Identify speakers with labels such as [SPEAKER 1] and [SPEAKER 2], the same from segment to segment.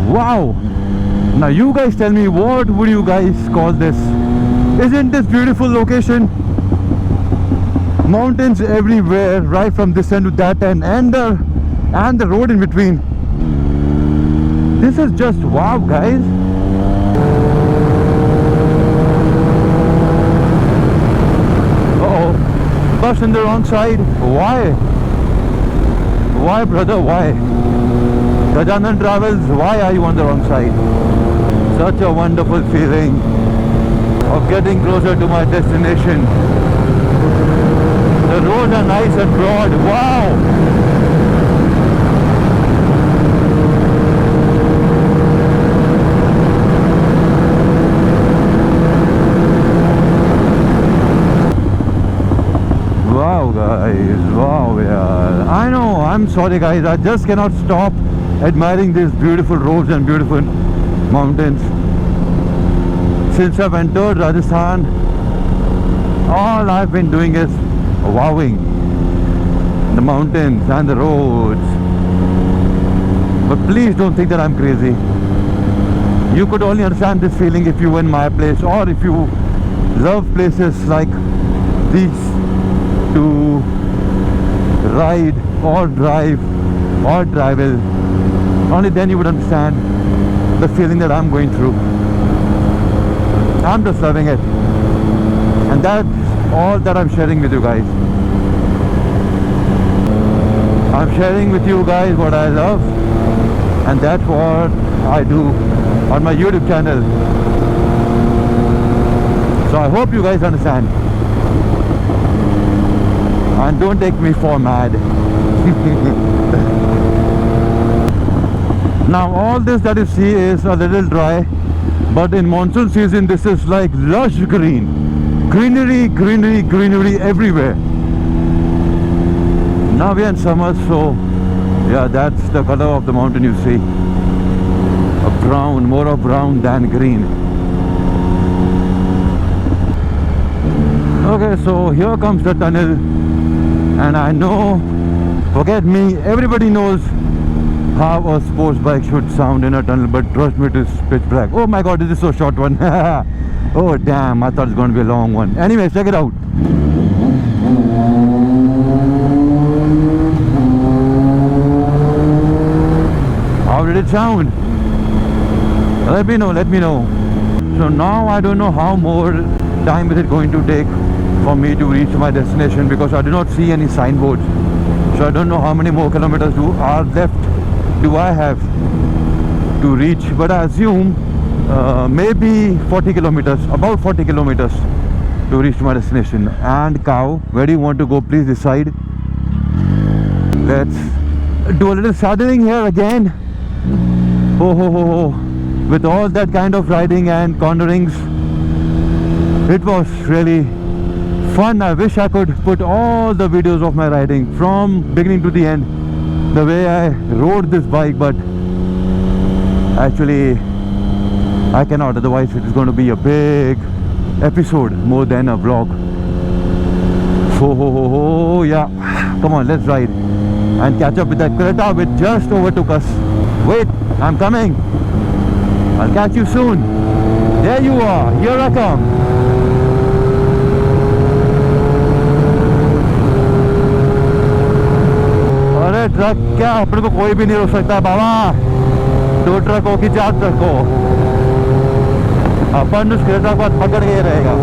[SPEAKER 1] Wow. Now you guys tell me, what would you guys call this? Isn't this beautiful location? Mountains everywhere, right from this end to that end, and the road in between. This is just wow, guys. Uh-oh, bus in the wrong side. Why? Why, brother? Why? Gajanan Travels, why are you on the wrong side? Such a wonderful feeling of getting closer to my destination. The roads are nice and broad. Wow! Wow, guys. Wow, yeah. I know. I'm sorry, guys. I just cannot stop admiring these beautiful roads and beautiful mountains. Since I've entered Rajasthan, all I've been doing is wowing the mountains and the roads. But please don't think that I'm crazy. You could only understand this feeling if you were in my place, or if you love places like these to ride or drive or travel. Only then you would understand the feeling that I'm going through. I'm just loving it, and that's all that I'm sharing with you guys. I'm sharing with you guys what I love, and that's what I do on my YouTube channel. So I hope you guys understand, and don't take me for mad. Now all this that you see is a little dry, but in monsoon season this is like lush green. Greenery, greenery, greenery everywhere. Now we are in summer, so yeah, that's the color of the mountain you see. A brown, more of brown than green. Okay, so here comes the tunnel, and I know, forget me, everybody knows how a sports bike should sound in a tunnel, but trust me, it is pitch black. Oh my god, this is so short one. Oh damn, I thought it's going to be a long one. Anyway, check it out. How did it sound? Let me know, let me know. So now I don't know how more time is it going to take for me to reach my destination, because I do not see any signboards. So I don't know how many more kilometers are left do I have to reach, but I assume maybe 40 kilometers, about 40 kilometers to reach my destination. And cow, where do you want to go? Please decide. Let's do a little saddling here again. Oh ho ho ho. With all that kind of riding and cornerings, it was really fun. I wish I could put all the videos of my riding from beginning to the end, the way I rode this bike, but actually I cannot, otherwise it is going to be a big episode more than a vlog. Ho ho ho ho, yeah. Come on, let's ride and catch up with that Creta which just overtook us. Wait, I'm coming. I'll catch you soon. There you are, here I come. अरे truck क्या, अपने को कोई भी नहीं रोक सकता बाबा. दो ट्रकों की चार ट्रकों, अपन उस क्रेटा को पकड़ के रहेगा.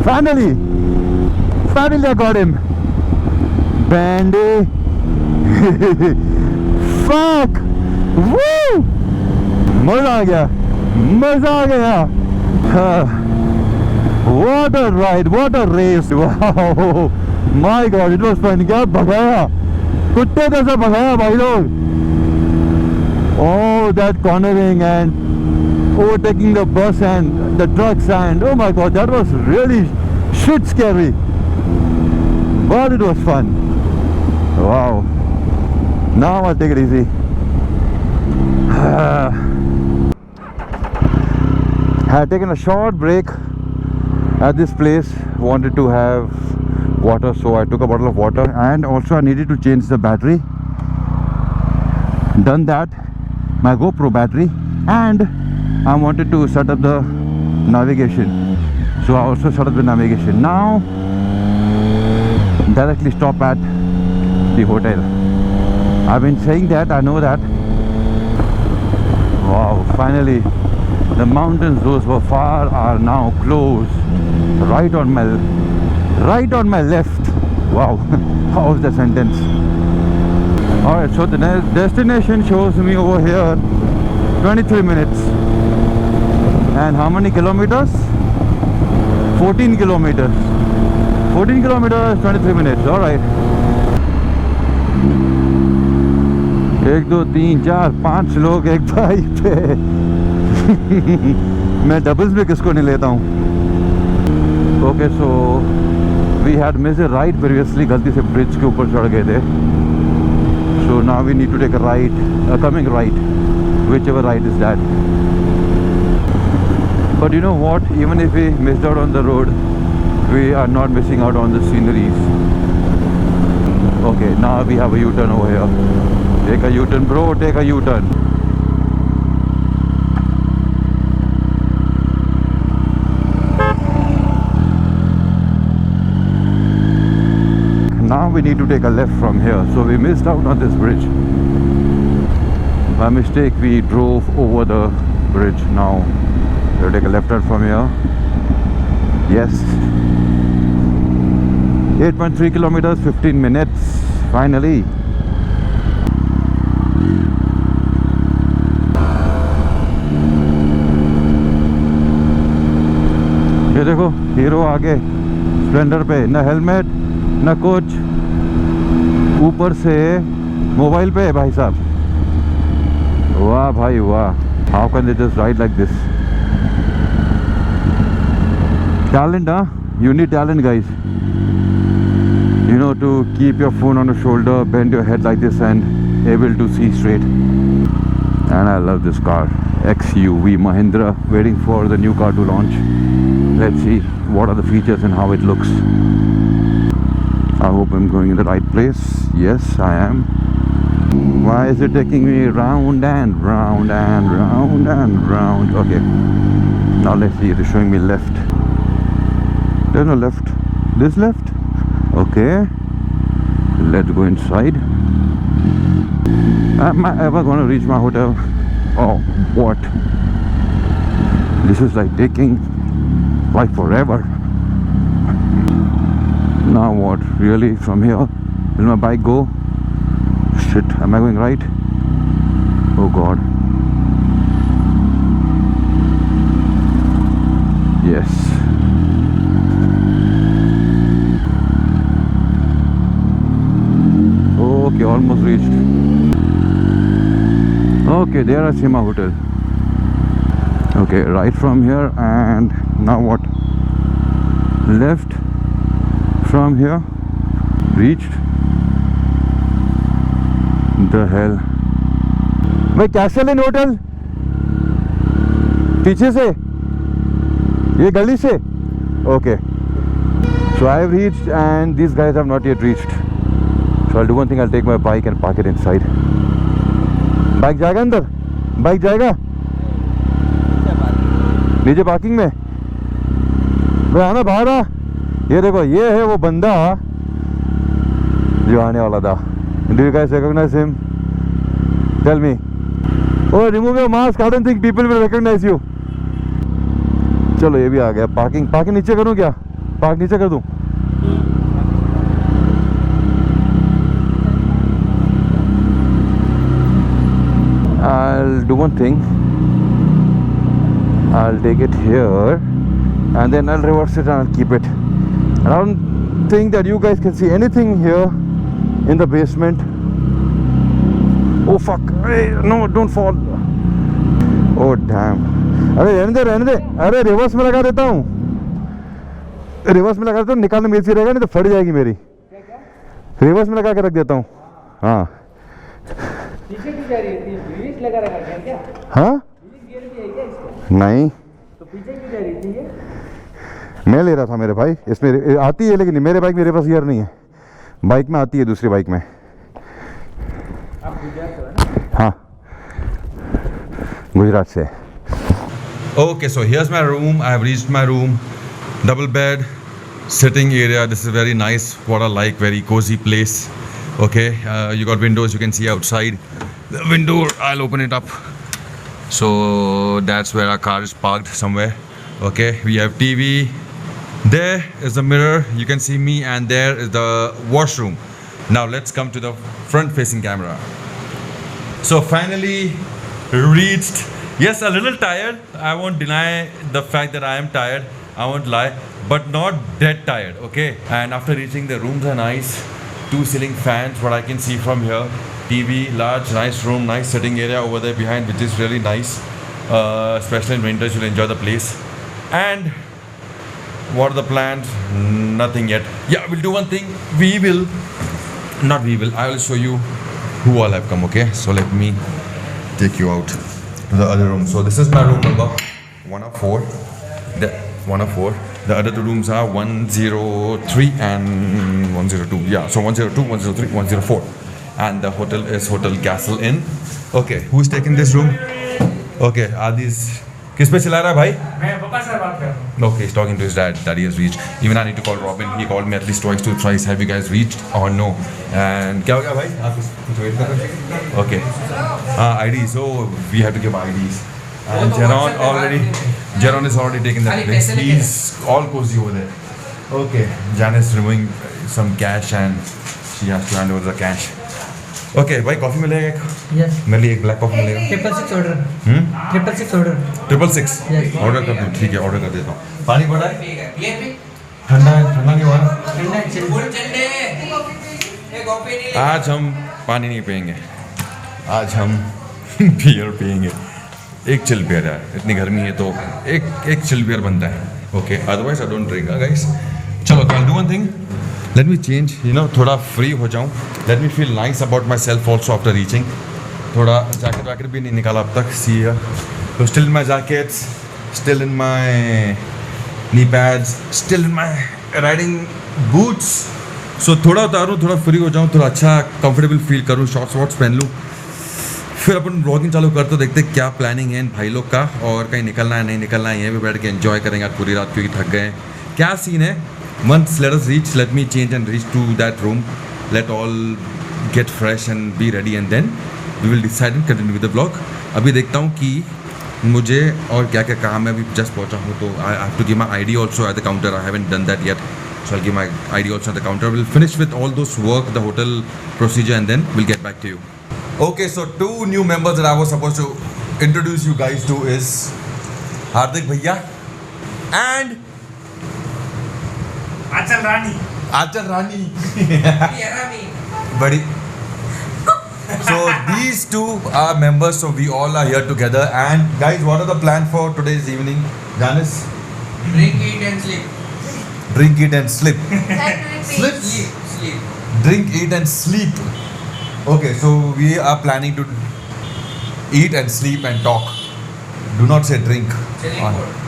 [SPEAKER 1] Finally, Finally I got him. Bandy. Fuck. Woo. मजा आ गया, मजा आ गया. What a ride, what a race. Wow. My God, it was fun. क्या भगाया, कुत्ते जैसा भगाया भाई लोग. Oh, that cornering and overtaking the bus and the trucks, and oh my God, that was really shit scary. But it was fun. Wow. Now I'll take it easy. I had taken a short break at this place. Wanted to have water, so I took a bottle of water, and also I needed to change the battery. Done that, my GoPro battery, and I wanted to set up the navigation, so I also set up the navigation. Now directly stop at the hotel. I've been saying that, I know that. Wow, finally the mountains, those were far, are now close. Right on my left. Wow. How was the sentence? Alright, so the destination shows me over here 23 minutes. And how many kilometers? 14 kilometers. 14 kilometers, 23 minutes. Alright. 1 2 3 4 5 लोग एक bike पे. मैं doubles में किसको नहीं लेता हूँ. Okay, so we had missed a ride previously. गलती से ब्रिज के ऊपर चढ़ गए थे. So now we need to take a right, a coming right, whichever right is that. But you know what? Even if we missed out on the road, we are not missing out on the sceneries. Okay, now we have a U-turn over here. Take a U-turn, bro. Take a U-turn. Now we need to take a left from here. So we missed out on this bridge. By mistake, we drove over the bridge. Now we'll take a left turn from here. Yes. 8.3 kilometers, 15 minutes. Finally. ये देखो hero आगे Splendor पे, ना helmet ना कुछ, ऊपर से mobile पे भाई साहब. वाह भाई वाह. How can they just ride like this? Talent, huh? You need talent, guys. You know, to keep your phone on your shoulder, bend your head like this and able to see straight. And I love this car, XUV Mahindra, waiting for the new car to launch. Let's see what are the features and how it looks. I hope I'm going in the right place. Yes, I am. Why is it taking me round and round and round and round? Okay, now let's see. It is showing me left. There's no left. This left? Okay, let's go inside. Am I ever going to reach my hotel? Oh, what? This is like taking like forever. Now what? Really? From here? Will my bike go? Shit, am I going right? Oh God. Yes. Okay, almost reached. Okay, there I see my hotel. Okay, right from here, and now what? Left from here. Reached. The hell. भाई castle इन hotel पीछे से, ये गली से. Okay, so I have reached and these guys have not yet reached. So I'll do one thing. I'll take my bike and park it inside. Bike जाएगा अंदर? Bike जाएगा नीचे पार्किंग में? भाई आना बाहर आ. ये देखो, ये है वो बंदा जो आने वाला था. Do you guys recognize him? Tell me. Oh, remove your mask. I don't think people will recognize you. चलो ये भी आ गया. पार्किंग नीचे करूँ क्या? पार्क नीचे कर दूँ? do one thing. I'll take it here and then I'll reverse it and I'll keep it. And I don't think that you guys can see anything here in the basement. Oh fuck, hey, no, don't fall. Oh damn. अरे रहने दे अरे reverse में लगा देता हूँ, reverse में लगा देता हूँ, निकालने में इजी रहेगा, नहीं तो फट जाएगी मेरी। रिवर्स में लगा के रख देता हूँ। हाँ
[SPEAKER 2] पीछे की जा रही है, ग्रीस लगा रखा है क्या?
[SPEAKER 1] हाँ
[SPEAKER 2] गियर भी है क्या इसका?
[SPEAKER 1] नहीं,
[SPEAKER 2] तो पीछे की जा रही थी ये?
[SPEAKER 1] मैं ले रहा था मेरे भाई, इसमें आती है लेकिन मेरे बाइक मेरे पास गियर नहीं है, बाइक में आती है दूसरी बाइक में।
[SPEAKER 2] आप गुजरात से हो ना?
[SPEAKER 1] हाँ गुजरात से। Okay, so here's my room. I have reached my room. Double bed, sitting area. This is very nice. What I like, very cozy place. Okay, you got windows. You can see outside. The window, I'll open it up. So that's where our car is parked somewhere. Okay, we have TV. There is the mirror. You can see me, and there is the washroom. Now let's come to the front-facing camera. So finally reached. Yes, a little tired. I won't deny the fact that I am tired. I won't lie, but not dead tired. Okay. And after reaching, the rooms are nice. 2 ceiling fans. What I can see from here. TV, large, nice room, nice sitting area over there behind, which is really nice. Especially in winters, you'll enjoy the place. And what are the plans? Nothing yet. Yeah, we'll do one thing. I will show you who all have come. Okay. So let me take you out to the other room. So this is my room number 104. The 104. The other 2 rooms are 103 and 102. Yeah, so 102, 103, 104. And the hotel is Hotel Castle Inn. Okay, who's taking this room? Okay, are these... किस पे चला रहा है भाई?
[SPEAKER 2] मैं पापा से बात कर रहा हूँ।
[SPEAKER 1] Okay, he's talking to his dad. Daddy has reached. Even I need to call Robin. He called me at least twice to thrice. Have you guys reached or no? And क्या हो गया भाई? आप कुछ wait कर रहे हो? Okay. ID. So we have to give IDs. And Jeron is already taking that place. He's all cozy over there. Okay. Janice removing some cash and she has to hand over the cash. Okay, भाई coffee मिलेगा एक?
[SPEAKER 2] Yes.
[SPEAKER 1] मेरे लिए एक black coffee मिलेगा?
[SPEAKER 2] 666 order. 666 order.
[SPEAKER 1] 666?
[SPEAKER 2] Yes.
[SPEAKER 1] Order कर दूँ, ठीक है, ऑर्डर कर देता हूँ। पानी पड़ा है? ठंडा नहीं हुआ ना? आज हम पानी नहीं पियेंगे, आज हम बियर पियेंगे। एक चिल बियर है, इतनी गर्मी है तो एक चिल बियर बनता है। Okay, otherwise I don't drink guys. चलो, I do one thing, let me change, थोड़ा फ्री हो जाऊँ, let me feel nice about myself also after reaching. थोड़ा जैकेट वैकेट भी नहीं निकाला अब तक, सी तो still in my jackets, still in my knee pads, still in my riding boots. So थोड़ा उतारूँ, थोड़ा फ्री हो जाऊँ, थोड़ा अच्छा कंफर्टेबल फील करूँ, शॉर्ट्स वॉर्ट्स पहन लूँ, फिर अपन ब्लॉगिंग चालू करते देखते क्या प्लानिंग है इन भाई लोग का, और कहीं निकलना है नहीं निकलना है, यहीं पे बैठ के एंजॉय करेंगे आज पूरी रात क्योंकि थक गए हैं। क्या सीन है? Once let us reach, let me change and reach to that room, let all get fresh and be ready and then we will decide and continue with the vlog. अभी देखता हूँ कि मुझे और क्या क्या काम है, अभी जस्ट पहुँचा हूँ तो I have to give my ID also at the counter. I haven't done that yet, so I'll give my ID also at the counter. We'll finish with all those work, the hotel procedure, and then we'll get back to you. Okay, so 2 new members that I was supposed to introduce you guys to is Hardik Bhaiya and
[SPEAKER 2] Aanchal Rani
[SPEAKER 1] buddy. So these 2 are members, so we all are here together. And guys, what are the plans for today's evening? Janice?
[SPEAKER 2] Drink, eat and sleep.
[SPEAKER 1] Drink, eat and sleep.
[SPEAKER 2] Sleep.
[SPEAKER 1] Drink, eat and sleep. Okay, so we are planning to eat and sleep and talk. Do not say drink.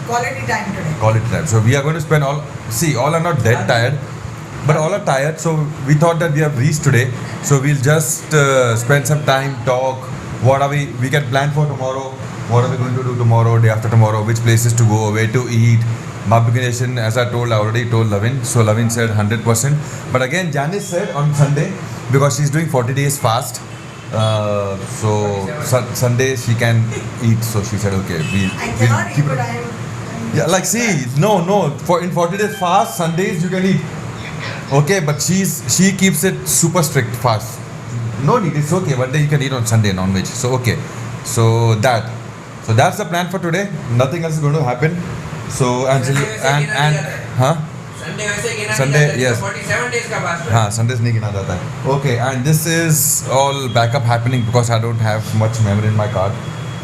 [SPEAKER 3] Quality time today.
[SPEAKER 1] Quality time. So we are going to spend all are not dead tired, but all are tired. So we thought that we have reached today. So we'll just spend some time, talk. What are we can plan for tomorrow. What are we going to do tomorrow, day after tomorrow, which places to go, where to eat. Barbecue Nation, as I already told Lavin. So Lavin said 100%. But again, Janice said on Sunday, because she's doing 40 days fast, so Sunday she can eat. So she said, okay,
[SPEAKER 3] I cannot eat, but I am.
[SPEAKER 1] Yeah, like see, no. For in 40 days fast, Sundays you can eat. Okay, but she keeps it super strict fast. No need, it's okay. One day you can eat on Sunday non-veg. So okay, So that's the plan for today. Nothing else is going to happen. So and huh?
[SPEAKER 4] Sunday वैसे गिना
[SPEAKER 1] Sunday,
[SPEAKER 4] नहीं जाता,
[SPEAKER 1] yes.
[SPEAKER 4] 47 days का fast है.
[SPEAKER 1] हाँ, Sundays नहीं गिना जाता है. Okay, and this is all backup happening because I don't have much memory in my card.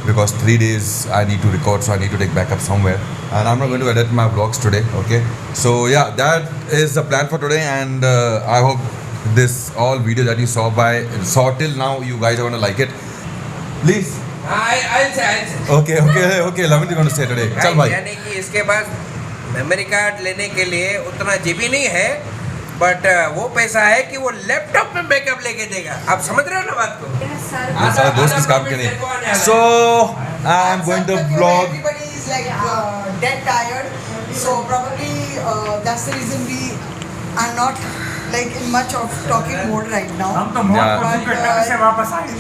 [SPEAKER 1] Because 3 days I need to record, so I need to take backup somewhere. And I'm not going to edit my vlogs today. Okay, so yeah, that is the plan for today, and I hope this all video that you saw till now, you guys are going to like it. Please.
[SPEAKER 4] I'll say.
[SPEAKER 1] Okay. Lamit is going to say today. चल भाई.
[SPEAKER 4] यानी कि इसके पास memory card लेने के लिए उतना GB नहीं है, बट वो पैसा है कि वो लैपटॉप में बैकअप लेके देगा. आप समझ रहे हो ना बात को?
[SPEAKER 1] ये सारा दोस्त किस काम के लिए? So I am going to vlog.
[SPEAKER 3] Everybody is like dead tired, so probably that's the reason we are not like in much of talking mode right now.
[SPEAKER 2] हम तो मौत
[SPEAKER 1] Yeah.
[SPEAKER 2] को दूर करने से वापस आए.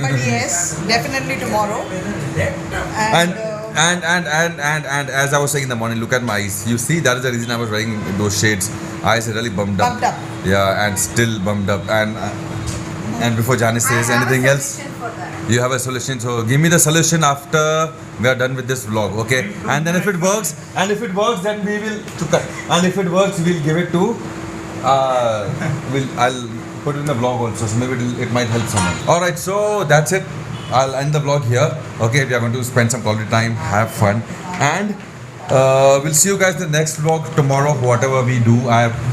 [SPEAKER 3] But yes, definitely tomorrow.
[SPEAKER 1] And as I was saying in the morning, look at my eyes. You see, that is the reason I was wearing those shades. Eyes are really bummed up.
[SPEAKER 3] Bummed up.
[SPEAKER 1] Yeah, and still bummed up. And before Janice says anything else, you have a solution. So give me the solution after we are done with this vlog, okay? And then if it works, then we will. And if it works, we'll give it to. I'll put it in the vlog also. So maybe it might help someone. All right, so that's it. I'll end the vlog here. Okay, we are going to spend some quality time, have fun, and we'll see you guys in the next vlog tomorrow. Whatever we do,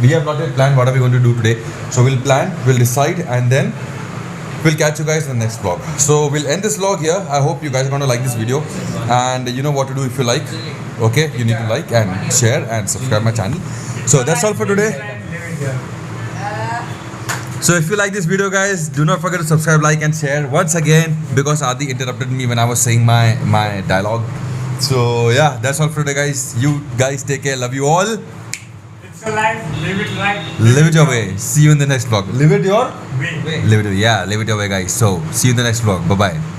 [SPEAKER 1] we have not yet planned what are we going to do today. So we'll plan, we'll decide, and then we'll catch you guys in the next vlog. So we'll end this vlog here. I hope you guys are going to like this video, and you know what to do if you like. Okay, you need to like and share and subscribe my channel. So that's all for today. So if you like this video, guys, do not forget to subscribe, like and share once again, because Adi interrupted me when I was saying my dialogue. So yeah, that's all for today, guys. You guys take care. Love you all.
[SPEAKER 2] It's a life. Live it right.
[SPEAKER 1] Live it your way. See you in the next vlog. Live it your
[SPEAKER 2] Way.
[SPEAKER 1] live it your way, guys. So see you in the next vlog. Bye bye.